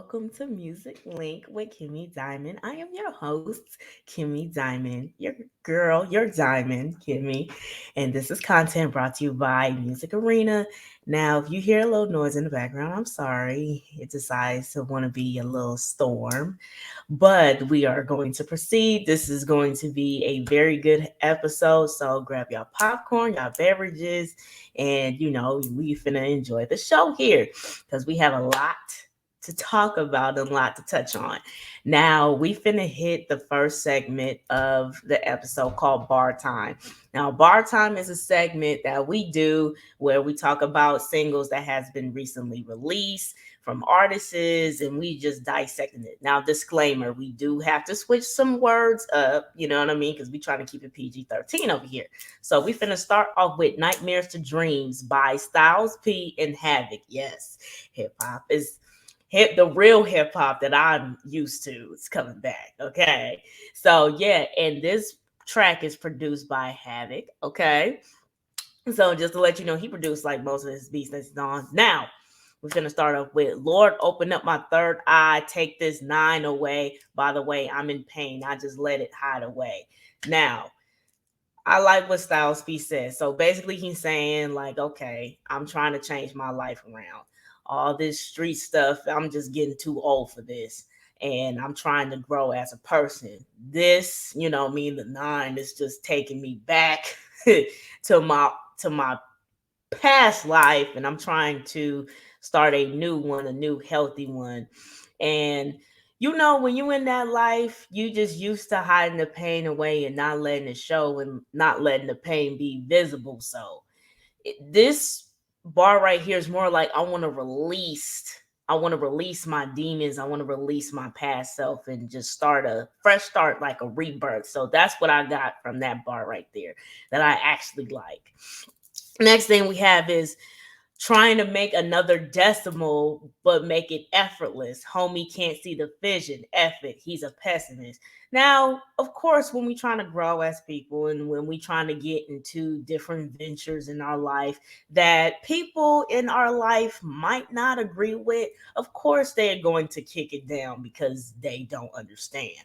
welcome to Music Link with Kimmy Diamond. I am your host, Kimmy Diamond, your girl, your diamond, Kimmy. And this is content brought to you by Music Arena. Now, if you hear a little noise in the background, I'm sorry. It decides to want to be a little storm, but we are going to proceed. This is going to be a very good episode. So grab your popcorn, your beverages, and we finna enjoy the show here because we have a lot to talk about and a lot to touch on. Now, we finna hit the first segment of the episode called Bar Time. Now, Bar Time is a segment that we do where we talk about singles that has been recently released from artists and we just dissecting it. Now, disclaimer, we do have to switch some words up, you know what I mean? Because we trying to keep it PG-13 over here. So we finna start off with Nightmares to Dreams by Styles P and Havoc. Yes, hip hop is the real hip hop that I'm used to is coming back. Okay. So yeah, and this track is produced by Havoc. Okay. So just to let you know, he produced like most of his beats that he's on. Now, we're gonna start off with Lord, open up my third eye, take this nine away. By the way, I'm in pain. I just let it hide away. Now, I like what Styles P says. So basically, he's saying, like, okay, I'm trying to change my life around. All this street stuff, I'm just getting too old for this. And I'm trying to grow as a person. This, me, the nine is just taking me back to my past life. And I'm trying to start a new one, a new healthy one. And when you in that life, you just used to hiding the pain away and not letting it show and not letting the pain be visible. So this bar right here is more like I want to release my demons. I want to release my past self and just start a fresh start, like a rebirth. So that's what I got from that bar right there that I actually like. Next thing we have is trying to make another decimal but make it effortless. Homie can't see the vision. Eff it. He's a pessimist. Now, of course, when we trying to grow as people and when we trying to get into different ventures in our life that people in our life might not agree with, of course they're going to kick it down because they don't understand.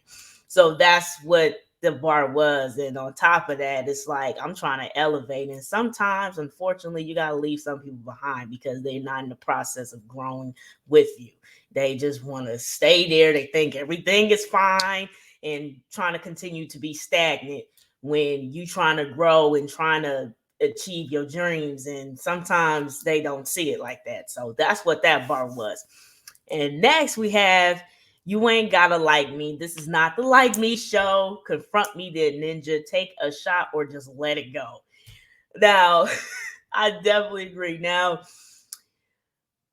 So that's what the bar was. And on top of that, it's like I'm trying to elevate. And sometimes, unfortunately, you got to leave some people behind because they're not in the process of growing with you. They just want to stay there. They think everything is fine and trying to continue to be stagnant when you trying to grow and trying to achieve your dreams. And sometimes they don't see it like that. So that's what that bar was. And next we have You Ain't Gotta Like Me. This is not the Like Me show. Confront me, dead ninja. Take a shot or just let it go. Now, I definitely agree. Now,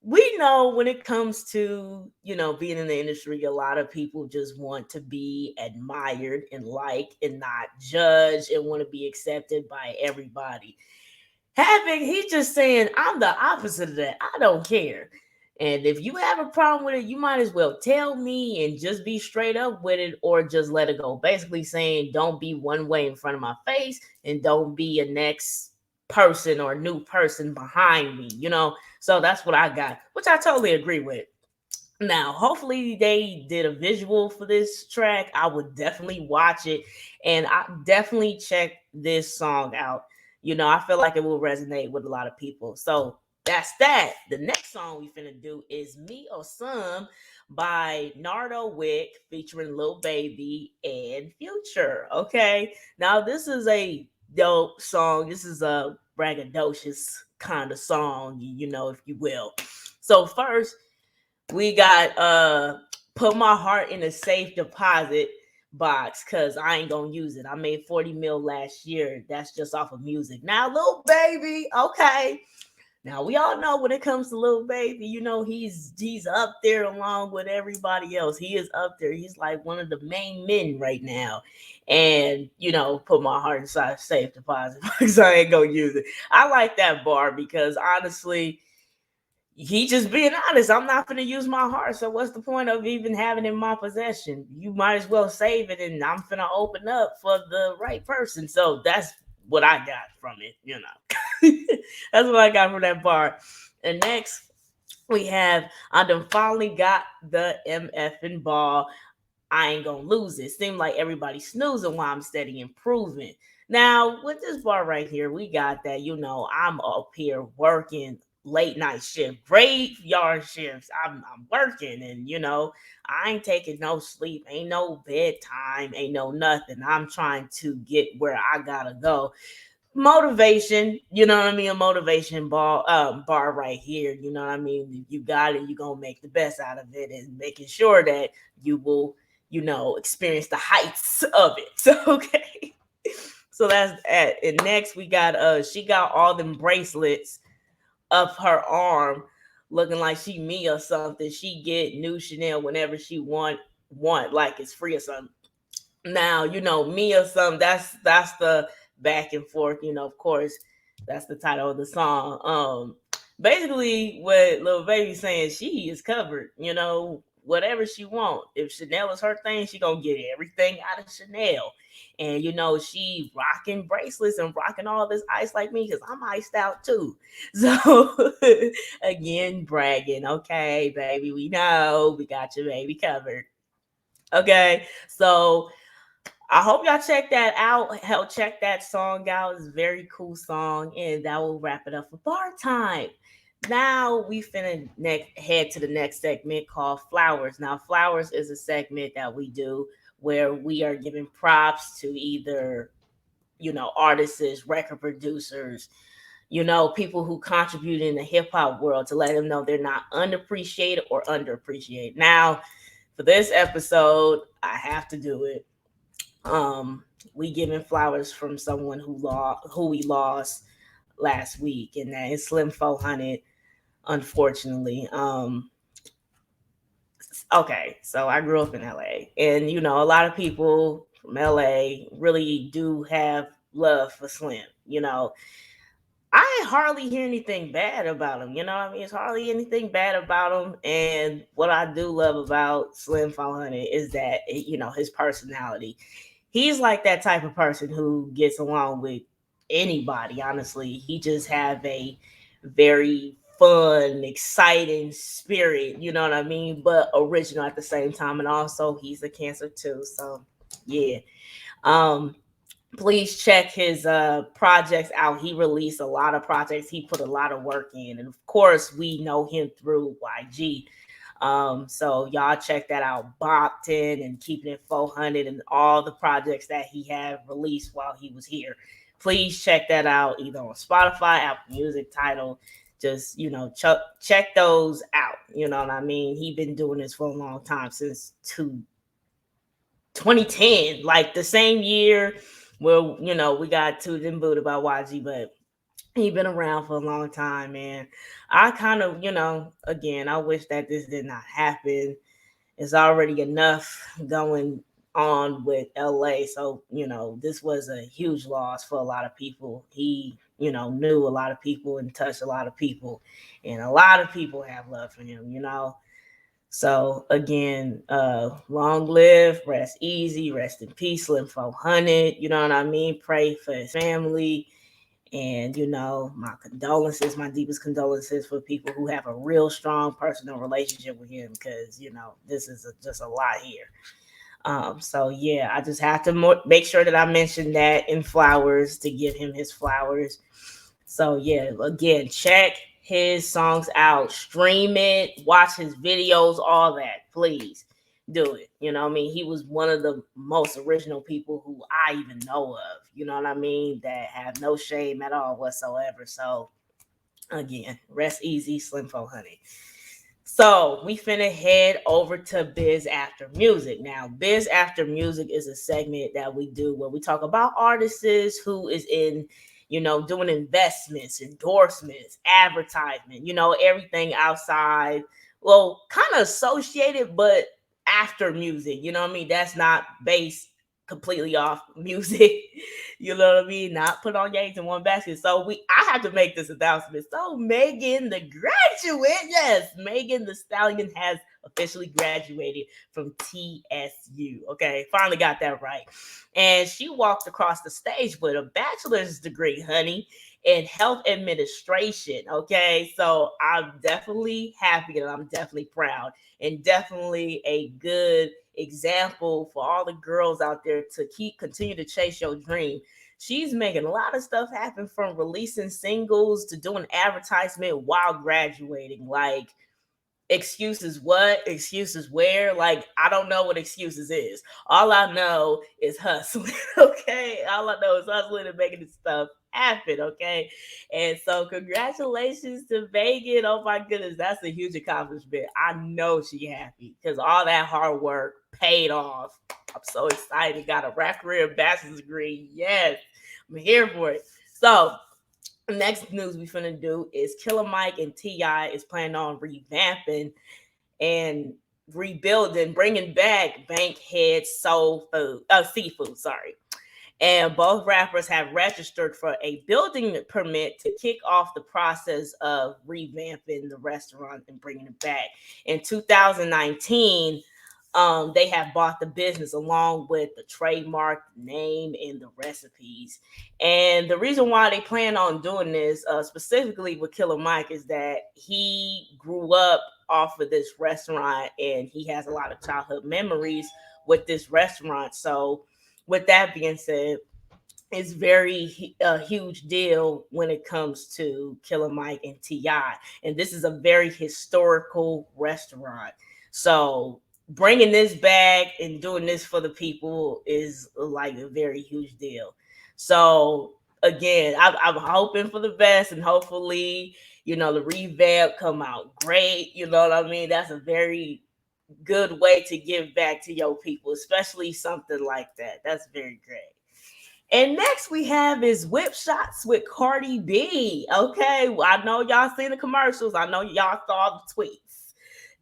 we know when it comes to, being in the industry, a lot of people just want to be admired and liked and not judged and want to be accepted by everybody. He's just saying, I'm the opposite of that. I don't care. And if you have a problem with it, you might as well tell me and just be straight up with it or just let it go. Basically saying, don't be one way in front of my face and don't be a next person or new person behind me. So that's what I got, which I totally agree with. Now, hopefully they did a visual for this track. I would definitely watch it and I definitely check this song out. I feel like it will resonate with a lot of people. So that's that. The next song we finna do is Me or Some by Nardo, Wick featuring Lil Baby and Future. Okay. Now this is a dope song. This is a braggadocious kind of song, if you will. So first we got Put My Heart in a Safe Deposit box because I ain't gonna use it. I made 40 mil last year. That's just off of music. Now, Lil Baby, okay. Now we all know when it comes to Lil Baby, he's up there along with everybody else. He is up there. He's like one of the main men right now. And put my heart inside a safe deposit because I ain't gonna use it. I like that bar because honestly, he just being honest. I'm not gonna use my heart. So what's the point of even having it in my possession? You might as well save it, and I'm gonna open up for the right person. So that's what I got from it. That's what I got from that bar. And next, We have I done finally got the MFing ball. I ain't gonna lose it. Seems like everybody's snoozing while I'm steady improving. Now, with this bar right here, we got that, I'm up here working late night shift, graveyard shifts. I'm working and I ain't taking no sleep, ain't no bedtime, ain't no nothing. I'm trying to get where I gotta go. Motivation, you know what I mean? A motivation bar right here, you know what I mean? You got it, you're gonna make the best out of it and making sure that you will, experience the heights of it. So okay. So that's that. And next we got she got all them bracelets up her arm looking like she me or something. She get new Chanel whenever she want like it's free or something. Now, me or something, that's the back and forth, of course, that's the title of the song. Basically what Lil Baby saying, she is covered, whatever she want. If Chanel is her thing, she gonna get everything out of Chanel. And she rocking bracelets and rocking all this ice like me because I'm iced out too. So again, bragging. Okay, baby, we know we got your baby covered. Okay, so I hope y'all check that out. Hell, check that song out. It's a very cool song, and that will wrap it up for bar time. Now we finna head to the next segment called Flowers. Now, Flowers is a segment that we do where we are giving props to either artists, record producers, people who contribute in the hip hop world to let them know they're not unappreciated or underappreciated. Now, for this episode, I have to do it. We giving flowers from someone who we lost last week, and that is Slim 400. Unfortunately, okay, so I grew up in LA, and a lot of people from LA really do have love for Slim. I hardly hear anything bad about him. I mean? It's hardly anything bad about him. And what I do love about Slim 500 is that, his personality. He's like that type of person who gets along with anybody, honestly. He just have a very fun, exciting spirit, you know what I mean? But original at the same time. And also he's a Cancer too. So yeah. Um Please check his projects out. He released a lot of projects. He put a lot of work in, and of course, we know him through YG. So y'all check that out. Bopton and Keeping It 400 and all the projects that he had released while he was here. Please check that out either on Spotify, Apple Music, Tidal. Just check those out. You know what I mean? He been doing this for a long time since 2010, like the same year where we got Tooted and Booted by YG, but he been around for a long time, man. I kind of, again, I wish that this did not happen. It's already enough going on with LA, so this was a huge loss for a lot of people. He knew a lot of people and touched a lot of people, and a lot of people have love for him. So again, long live, rest easy, rest in peace, Slim 400. You know what I mean? Pray for his family. And, my condolences, my deepest condolences for people who have a real strong personal relationship with him because, this is just a lot here. So, yeah, I just have to make sure that I mention that in flowers to give him his flowers. So yeah, again, check his songs out, stream it, watch his videos, all that. Please do it. You know what I mean? He was one of the most original people who I even know of. You know what I mean? That have no shame at all whatsoever. So again, rest easy, Slim 400. So we finna head over to Biz After Music. Now, Biz After Music is a segment that we do where we talk about artists who is in, doing investments, endorsements, advertisement, everything outside, well, kind of associated, but after music, you know what I mean? That's not based completely off music. You know what I mean? Not put on your eggs in one basket. So I have to make this announcement. So Megan the graduate, yes, Megan Thee Stallion has officially graduated from TSU. Okay, finally got that right. And she walked across the stage with a bachelor's degree, honey. in health administration. Okay, so I'm definitely happy and I'm definitely proud, and definitely a good example for all the girls out there to continue to chase your dream. She's making a lot of stuff happen, from releasing singles to doing advertisement while graduating. Like, excuses what? Excuses where? Like, I don't know what excuses is. All I know is hustling. Okay. All I know is hustling and making this stuff happen. Okay. And so congratulations to Megan. Oh my goodness. That's a huge accomplishment. I know she happy because all that hard work paid off. I'm so excited. Got a rap career bachelor's degree. Yes. I'm here for it. So next news we finna do is Killer Mike and T.I is planning on revamping and rebuilding, bringing back Bankhead seafood. Sorry, and both rappers have registered for a building permit to kick off the process of revamping the restaurant and bringing it back. In 2019, they have bought the business along with the trademark name and the recipes. And the reason why they plan on doing this, specifically with Killer Mike, is that he grew up off of this restaurant and he has a lot of childhood memories with this restaurant. So, with that being said, it's very a huge deal when it comes to Killer Mike and Ti, and this is a very historical restaurant. So bringing this back and doing this for the people is like a very huge deal. So again, I'm hoping for the best, and hopefully, the revamp come out great. You know what I mean? That's a very good way to give back to your people, especially something like that. That's very great. And next we have is WhipShots with Cardi B. Okay, well, I know y'all seen the commercials. I know y'all saw the tweets.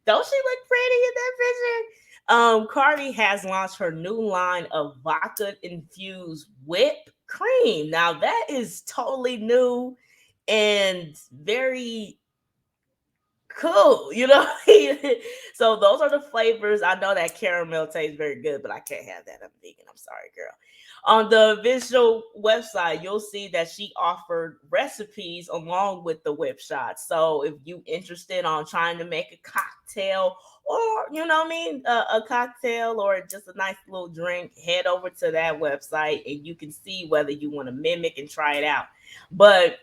Don't she look pretty in that picture? Cardi has launched her new line of vodka infused whipped cream. Now that is totally new and very cool, So those are the flavors. I know that caramel tastes very good, but I can't have that. I'm vegan. I'm sorry, girl. On the official website, you'll see that she offered recipes along with the whip shots. So if you interested on trying to make a cocktail, or you know what I mean, a cocktail or just a nice little drink, head over to that website and you can see whether you want to mimic and try it out. But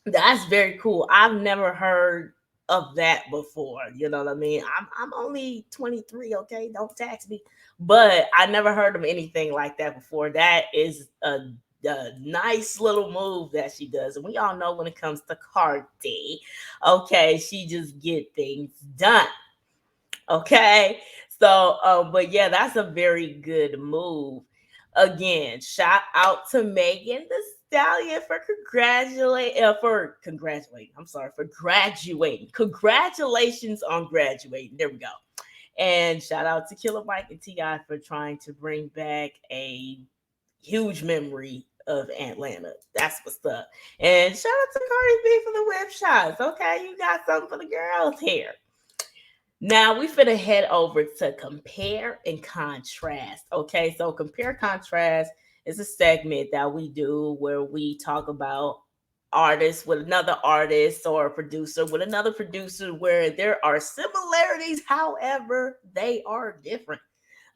that's very cool. I've never heard of that before. You know what I mean? I'm only 23, okay? Don't tax me. But I never heard of anything like that before. That is a nice little move that she does. And we all know when it comes to Cardi, okay, she just get things done. Okay. So, but yeah, that's a very good move. Again, shout out to Megan the Stallion for congratulating. I'm sorry, for graduating. Congratulations on graduating. There we go. And shout out to Killer Mike and Ti for trying to bring back a huge memory of Atlanta. That's what's up. And shout out to Cardi B for the web shots. Okay, you got something for the girls here. Now we finna head over to compare and contrast. Okay, so compare contrast is a segment that we do where we talk about artists with another artist or a producer with another producer where there are similarities, however, they are different.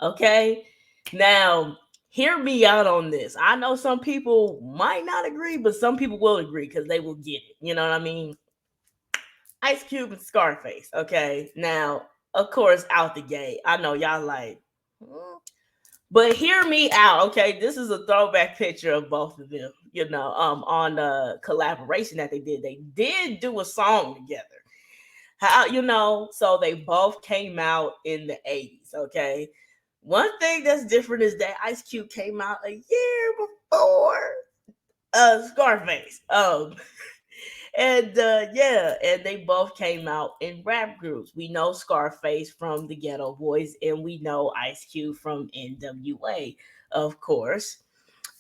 Okay, now hear me out on this. I know some people might not agree, but some people will agree because they will get it. You know what I mean? Ice Cube and Scarface. Okay, now of course out the gate, I know y'all like, but hear me out. Okay, this is a throwback picture of both of them. On the collaboration that they did. They did do a song together. So they both came out in the 80s. Okay, one thing that's different is that Ice Cube came out a year before Scarface. And they both came out in rap groups. We know Scarface from the Ghetto Boys, and we know Ice Cube from NWA, of course.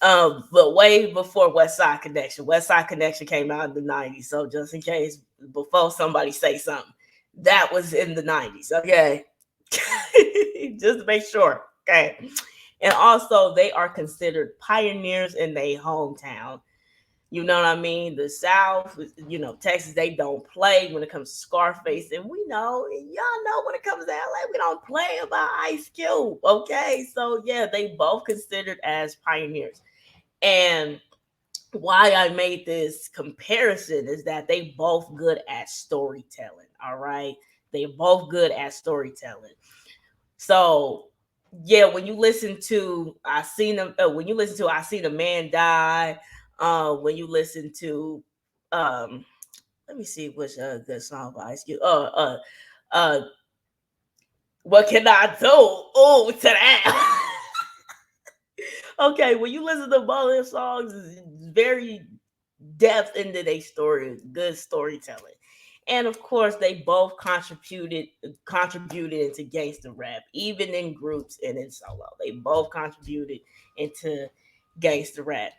But way before West Side Connection. West Side Connection came out in the 90s. So just in case before somebody say something, that was in the 90s. Okay. Just to make sure. Okay. And also they are considered pioneers in their hometown. You know what I mean? The South, Texas, they don't play when it comes to Scarface. And we know, and y'all know when it comes to LA, we don't play about Ice Cube. Okay. So yeah, they both considered as pioneers. And why I made this comparison is that they both good at storytelling. All right. They both good at storytelling. So yeah, when you listen to I seen a man die, when you listen to um let me see which good song by Ice Cube. Uh what can I do? Oh, to that. Okay, when you listen to both their songs, it's very depth into their story, good storytelling. And of course, they both contributed into gangster rap, even in groups and in solo. They both contributed into gangster rap.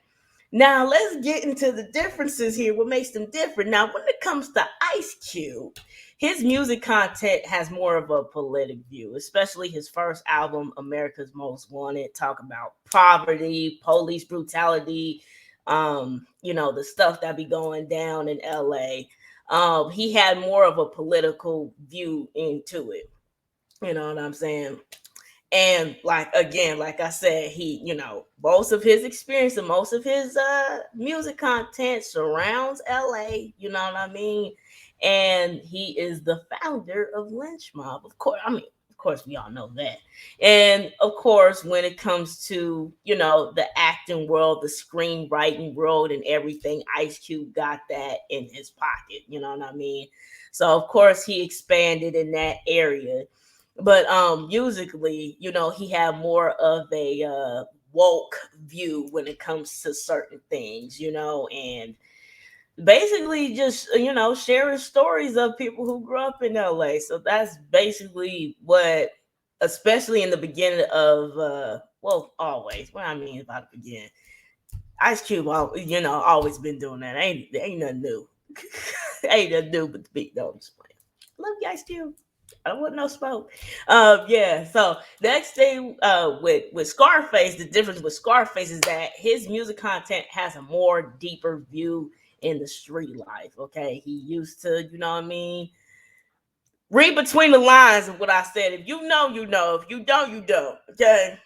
Now let's get into the differences here. What makes them different? Now, when it comes to Ice Cube, his music content has more of a politic view, especially his first album, America's Most Wanted, talk about poverty, police brutality, the stuff that be going down in LA. He had more of a political view into it. You know what I'm saying? And like again, like I said, he, most of his experience and most of his music content surrounds LA, you know what I mean? And he is the founder of Lynch Mob. Of course we all know that. And of course, when it comes to, the acting world, the screenwriting world and everything, Ice Cube got that in his pocket, you know what I mean? So of course he expanded in that area, but musically, he had more of a woke view when it comes to certain things, and basically just sharing stories of people who grew up in LA. So that's basically what, especially in the beginning of well, always, what I mean by the beginning, Ice Cube, always been doing that. Ain't nothing new. Ain't nothing new but the beat. No, I'm just playing. Love you, Ice Cube. I don't want no smoke. Yeah. So next thing, with Scarface, the difference with Scarface is that his music content has a more deeper view in the street life. Okay, he used to, you know what I mean, read between the lines of what I said. If you know, you know. If you don't, you don't. Okay.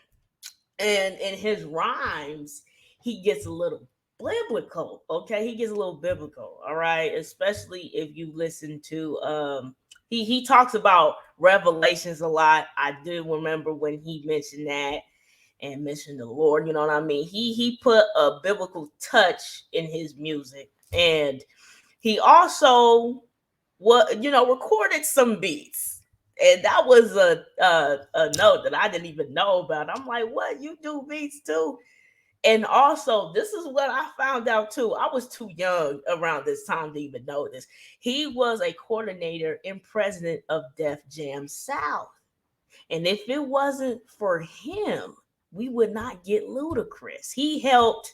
And in his rhymes, he gets a little biblical. Okay, he gets a little biblical. All right, especially if you listen to he talks about revelations a lot. I do remember when he mentioned that and mentioned the Lord. You know what I mean? He put a biblical touch in his music, and he also recorded some beats. And that was a note that I didn't even know about. I'm like, what? You do beats too? And also, this is what I found out too. I was too young around this time to even know this. He was a coordinator and president of Def Jam South. And if it wasn't for him, we would not get Ludacris. He helped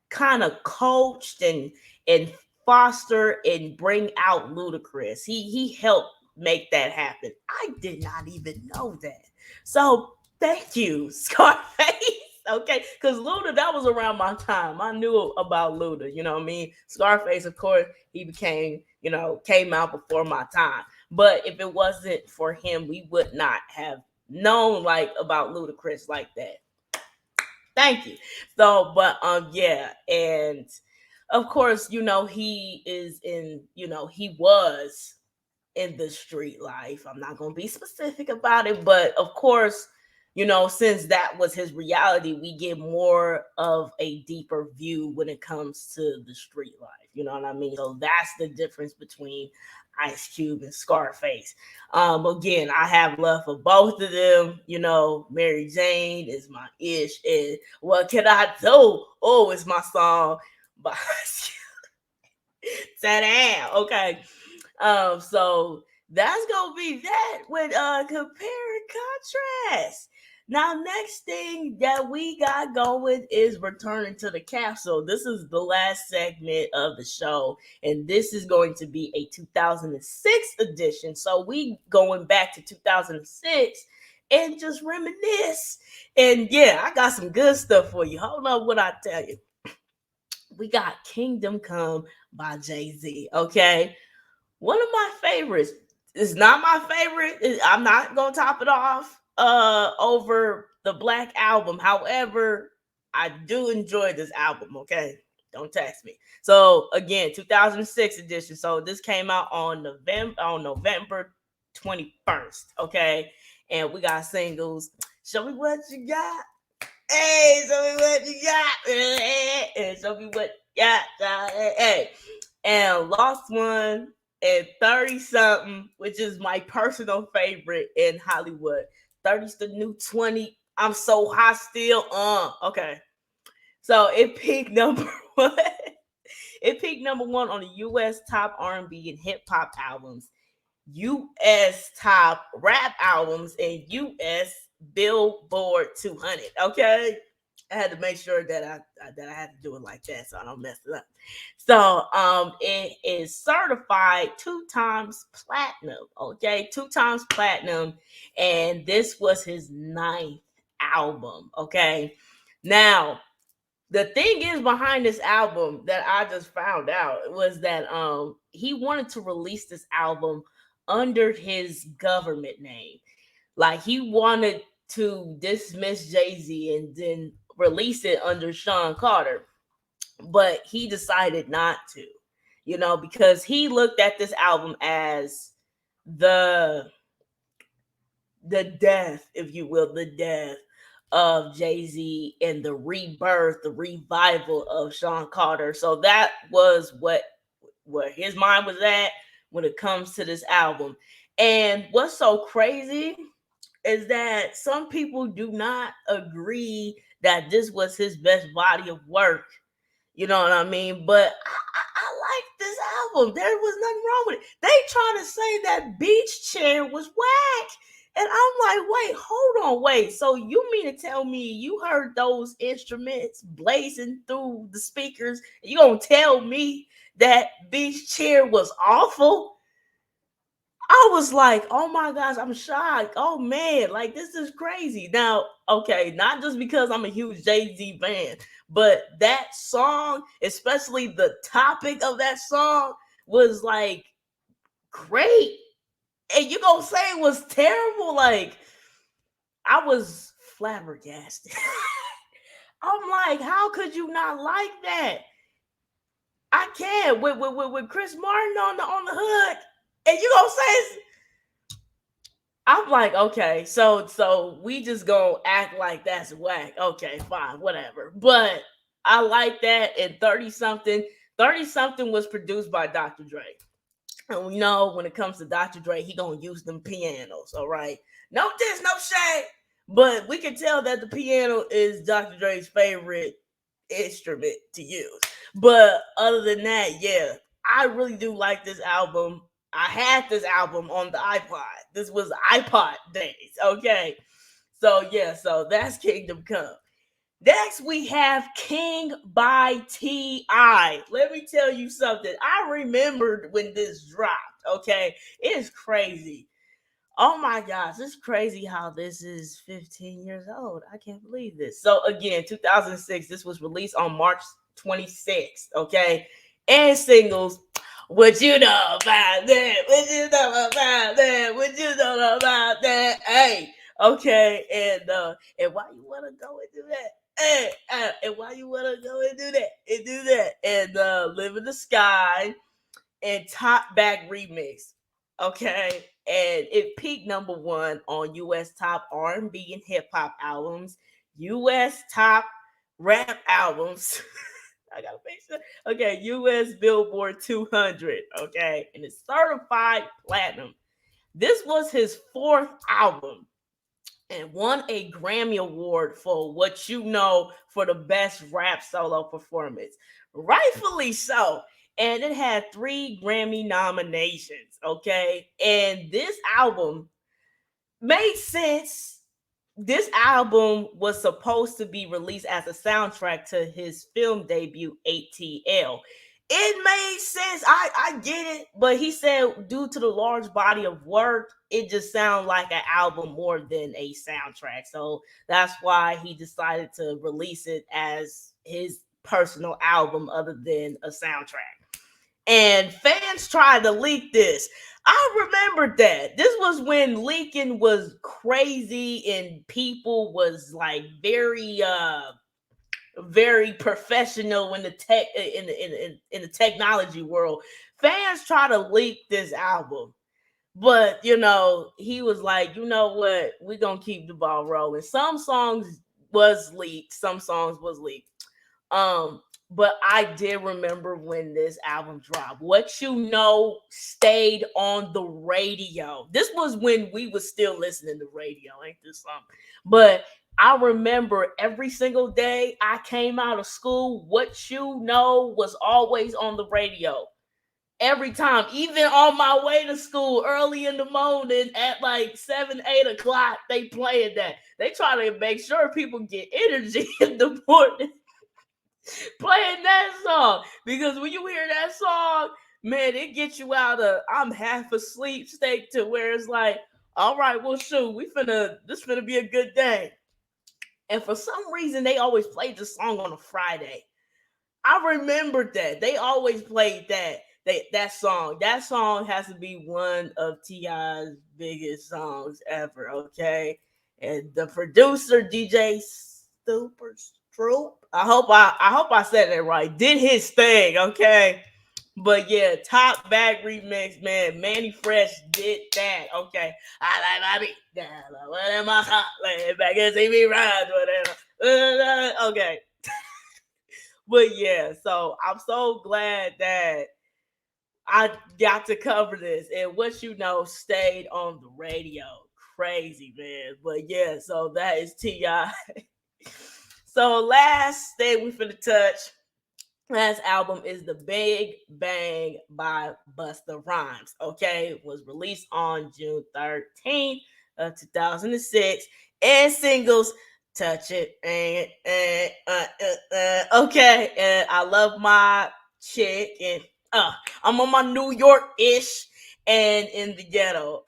kind of coached and foster and bring out Ludacris. He helped make that happen. I did not even know that. So thank you, Scarface. Okay, because Luda, that was around my time. I knew about Luda, you know what I mean? Scarface, of course, he became, came out before my time. But if it wasn't for him, we would not have known like about Ludacris like that. Thank you. So, but yeah, and of course, he is in, he was in the street life. I'm not going to be specific about it, but of course, since that was his reality, we get more of a deeper view when it comes to the street life. You know what I mean? So that's the difference between Ice Cube and Scarface. Again, I have love for both of them. Mary Jane is my ish, and What Can I Do? Oh, it's my song by Sit Okay. So that's gonna be that with compare and contrast. Now, next thing that we got going is Returning to the Capsule. This is the last segment of the show, and this is going to be a 2006 edition. So we going back to 2006 and just reminisce. And yeah, I got some good stuff for you. Hold on, what I tell you. we got Kingdom Come by Jay-Z. Okay. One of my favorites. It's not my favorite. I'm not gonna top it off over the Black Album. However, I do enjoy this album. Okay, don't text me. So again, 2006 edition. So this came out on November 21st. Okay, and we got singles. Show me what you got. Hey, show me what you got. Hey, show me what you got. Hey, and Lost One and 30 something, which is my personal favorite in Hollywood. 30's the new 20. I'm so hot still. Okay. So it peaked number one. It peaked number one on the US top R&B and hip hop albums, US top rap albums, and US Billboard 200. Okay, I had to make sure that I had to do it like that so I don't mess it up. So it is certified 2 times platinum. Okay, 2 times platinum, and this was his 9th album. Okay, now the thing is behind this album that I just found out was that he wanted to release this album under his government name. Like he wanted to dismiss Jay-Z and then release it under Sean Carter, but he decided not to. Because he looked at this album as the death, if you will, the death of Jay-Z and the rebirth, the revival of Sean Carter. So that was where his mind was at when it comes to this album. And what's so crazy is that some people do not agree that this was his best body of work. You know what I mean? But I like this album. There was nothing wrong with it. They trying to say that Beach Chair was whack. And I'm like, wait, hold on, wait. So you mean to tell me you heard those instruments blazing through the speakers? And you gonna tell me that Beach Chair was awful? I was like, oh my gosh, I'm shocked. Oh man, like this is crazy. Now, okay, not just because I'm a huge Jay-Z fan, but that song, especially the topic of that song, was like great. And you gonna say it was terrible? Like, I was flabbergasted. I'm like, how could you not like that? I can't with Chris Martin on the hook, and you gonna say it's, I'm like, okay, so we just gonna act like that's whack. Okay, fine, whatever. But I like that. And 30 something was produced by Dr. Dre. And we know when it comes to Dr. Dre, he gonna use them pianos. All right, no diss, no shade. But we can tell that the piano is Dr. Dre's favorite instrument to use. But other than that, yeah, I really do like this album. I had this album on the iPod. This was iPod days. Okay. So yeah, so that's Kingdom Come. Next, we have King by T.I. Let me tell you something. I remembered when this dropped. Okay. It is crazy. Oh my gosh, it's crazy how this is 15 years old. I can't believe this. So again, 2006, this was released on March 26th, okay? And singles, what you know about that? What you know about that? What you know about that? Hey, okay, and why you wanna go and do that? Hey, and why you wanna go and do that? And do that. And Live in the Sky and Top Back Remix. Okay, and it peaked number one on US top R&B and hip hop albums, US top rap albums. I gotta make sure. Okay, US Billboard 200. Okay, and it's certified platinum. This was his 4th album and won a Grammy Award for What You Know for the best rap solo performance. Rightfully so. And it had 3 Grammy nominations. Okay. And this album made sense. This album was supposed to be released as a soundtrack to his film debut, ATL. It made sense. I get it, but he said due to the large body of work, it just sounded like an album more than a soundtrack. So that's why he decided to release it as his personal album other than a soundtrack. And fans tried to leak this. I remember that. This was when leaking was crazy and people was like very professional in the tech in the technology world. Fans try to leak this album. But he was like, you know what? We're gonna keep the ball rolling. Some songs was leaked, some songs was leaked. Um, but I did remember when this album dropped. What You Know stayed on the radio. This was when we was still listening to radio, ain't this something? But I remember every single day I came out of school, What You Know was always on the radio. Every time, even on my way to school early in the morning at like 7, 8 o'clock, they playing that. They try to make sure people get energy in the morning playing that song, because when you hear that song, man, it gets you out of I'm half asleep state to where it's like, all right, well, shoot, this finna be a good day. And for some reason, they always played the song on a Friday. I remembered that they always played that song. That song has to be one of T.I.'s biggest songs ever. Okay, and the producer DJ Super Stroop. I hope I said that right. Did his thing. Okay. But yeah, top bag remix, man. Manny Fresh did that. Okay. I like my beat down. What am I hot? Lay back and see me rise. Whatever. Okay. But yeah, so I'm so glad that I got to cover this, and What You Know stayed on the radio. Crazy, man. But yeah, so that is T.I. So last thing we finna touch, last album is The Big Bang by Busta Rhymes. Okay, it was released on June 13th of 2006, and singles Touch It okay, and I Love My Chick, and I'm on my New York ish and In the Ghetto.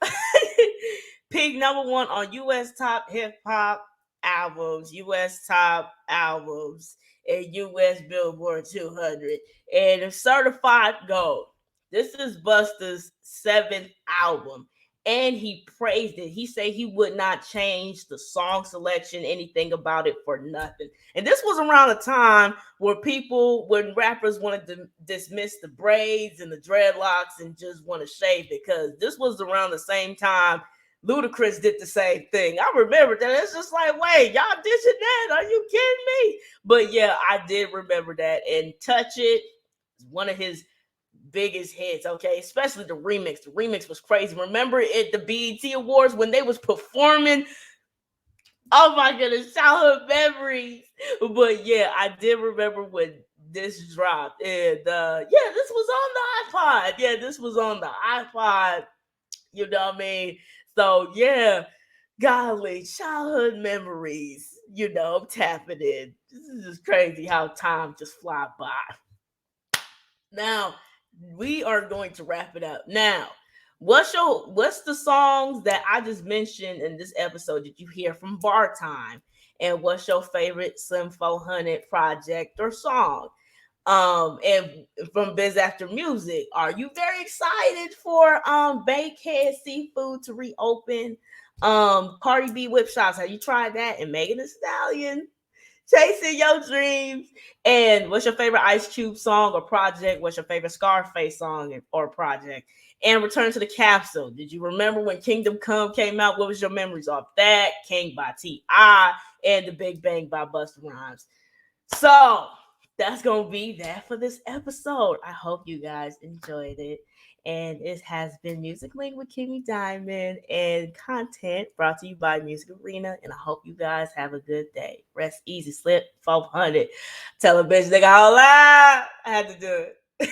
Peak number one on US top hip hop albums, US top albums, and US Billboard 200, and certified gold. This is Busta's seventh album, and he praised it. He said he would not change the song selection, anything about it for nothing. And this was around a time where when rappers wanted to dismiss the braids and the dreadlocks and just want to shave it, because this was around the same time Ludacris did the same thing. I remember that. It's just like, wait, y'all dishing that? Are you kidding me? But yeah, I did remember that. And Touch It is one of his biggest hits, okay? Especially the remix. The remix was crazy. Remember at the BET Awards when they was performing? Oh my goodness, childhood memories. But yeah, I did remember when this dropped. And yeah, this was on the iPod. Yeah, this was on the iPod. You know what I mean? So yeah, golly, childhood memories. I'm tapping in. This is just crazy how time just fly by. Now we are going to wrap it up. Now, what's the songs that I just mentioned in this episode that you hear from Bar Time? And what's your favorite Slim 400 project or song? And from Biz After Music, are you very excited for Bankhead Seafood to reopen? Cardi B WhipShots, have you tried that? And Megan Thee Stallion, Chasing Your Dreams. And what's your favorite Ice Cube song or project? What's your favorite Scarface song or project? And Return to the Capsule. Did you remember when Kingdom Come came out? What was your memories of that? King by T.I. and The Big Bang by Busta Rhymes. So that's gonna be that for this episode. I hope you guys enjoyed it. And it has been Music Link with Kimmy Diamond, and content brought to you by Music Arena. And I hope you guys have a good day. Rest easy, slip 400. Tell a bitch they got all out. I had to do it.